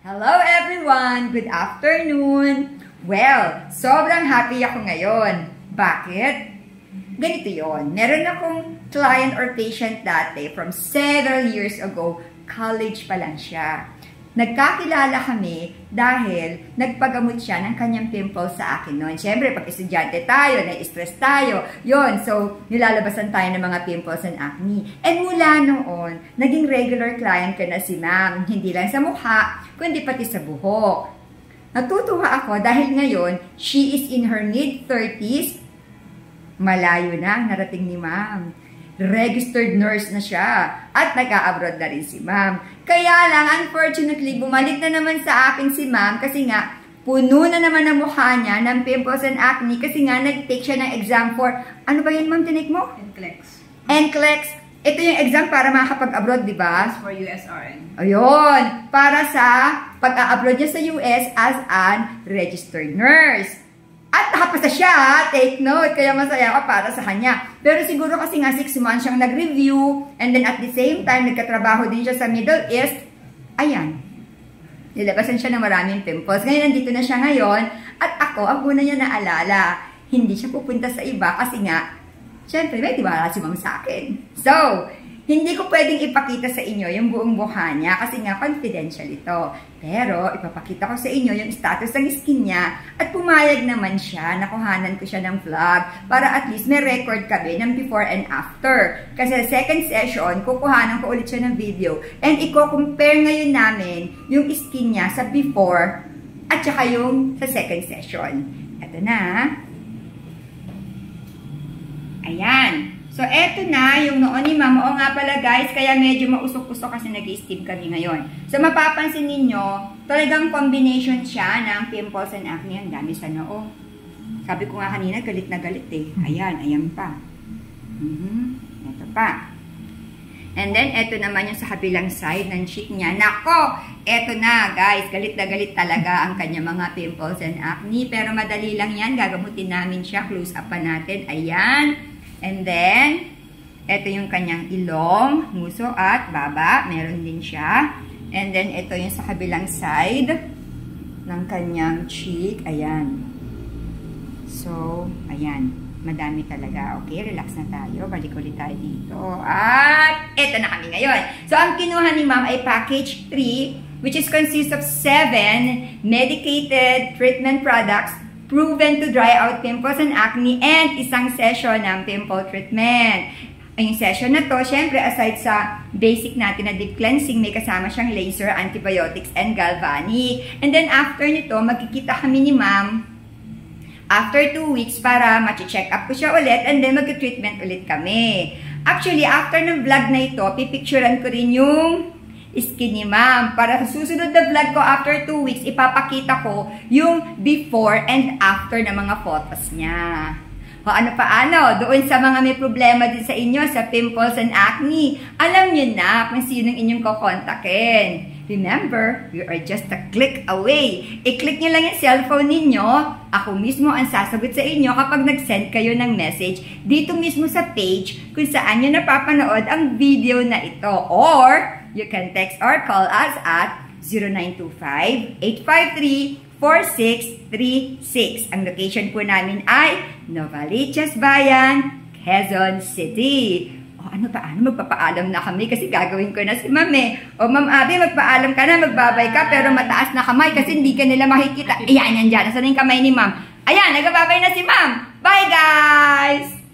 Hello everyone! Good afternoon! Well, sobrang happy ako ngayon. Bakit? Ganito yon. Meron akong client or patient dati from several years ago. College pa lang siya. Nagkakilala kami dahil nagpagamot siya ng kanyang pimples sa akin noon. Siyempre, pag estudyante tayo, na-stress tayo. Yon, so nilalabasan tayo ng mga pimples and acne. And mula noon, naging regular client ko na si ma'am. Hindi lang sa mukha, kundi pati sa buhok. Natutuwa ako dahil ngayon, she is in her mid-30s. Malayo na ang narating ni ma'am. Registered nurse na siya at nag-a-abroad na rin si ma'am. Kaya lang, unfortunately, bumalik na naman sa akin si ma'am kasi nga, puno na naman ang mukha niya ng pimples and acne kasi nga nag-take siya ng exam for, ano ba yun ma'am, tinake mo? NCLEX. NCLEX. Ito yung exam para makakapag-abroad, di ba? For USRN. Ayun, para sa pag-a-abroad niya sa US as an registered nurse. At nakapasa siya, take note, kaya masaya ako para sa kanya. Pero siguro kasi nga 6 months siyang nag-review, and then at the same time, nagkatrabaho din siya sa Middle East. Ayan, nilabasan siya ng maraming pimples. Ngayon, nandito na siya ngayon, at ako, ang una niya naalala, hindi siya pupunta sa iba kasi nga, syempre, may tiwala si ma'am sa akin. So, hindi ko pwedeng ipakita sa inyo yung buong mukha niya kasi nga confidential ito. Pero, ipapakita ko sa inyo yung status ng skin niya at pumayag naman siya, nakuhanan ko siya ng vlog para at least may record kami ng before and after. Kasi second session, kukuhanan ko ulit siya ng video and i-compare ngayon namin yung skin niya sa before at saka yung sa second session. Ito na. Ayan. So, eto na yung noon ni ma'am. Oo nga pala guys, kaya medyo mausok-usok kasi nag-steam kami ngayon. So, mapapansin ninyo, talagang combination siya ng pimples and acne. Ang dami sa noo. Sabi ko nga kanina, galit na galit eh. Ayan, ayan pa. Eto pa. And then, eto naman yung sa kabilang side ng cheek niya. Nako! Eto na guys, galit na galit talaga ang kanya mga pimples and acne. Pero madali lang yan, gagamutin namin siya. Close up pa natin. Ayan. And then, ito yung kanyang ilong, nguso at baba. Meron din siya. And then, ito yung sa kabilang side ng kanyang cheek. Ayan. So, ayan. Madami talaga. Okay, relax na tayo. Balik ulit tayo dito. At, ito na kami ngayon. So, ang kinuha ni ma'am ay package 3, which is consists of 7 medicated treatment products proven to dry out pimples and acne, and isang session ng pimple treatment. Yung session na to, syempre, aside sa basic natin na deep cleansing, may kasama siyang laser, antibiotics, and galvanic. And then, after nito, magkikita kami ni ma'am after 2 weeks para ma-check up ko siya ulit, and then mag-treatment ulit kami. Actually, after ng vlog na ito, pipicturean ko rin yung skin ni ma'am. Para sa susunod na vlog ko after 2 weeks, ipapakita ko yung before and after na mga photos niya. O ano paano, doon sa mga may problema din sa inyo, sa pimples and acne, alam niyo na kung sino inyong kukontakin. Remember, you are just a click away. I-click niyo lang yung cellphone ninyo. Ako mismo ang sasagot sa inyo kapag nag-send kayo ng message dito mismo sa page kung saan nyo napapanood ang video na ito. Or, you can text or call us at 0925-853-4636. Ang location po namin ay Novaliches Bayan, Quezon City. O ano pa, magpapaalam na kami kasi gagawin ko na si ma'am eh. O ma'am Abby, magpaalam ka na, magbabay ka pero mataas na kamay kasi hindi ka nila makikita. Ayan, yan dyan. Nasaan yung kamay ni ma'am? Ayan, nagbabay na si ma'am. Bye guys!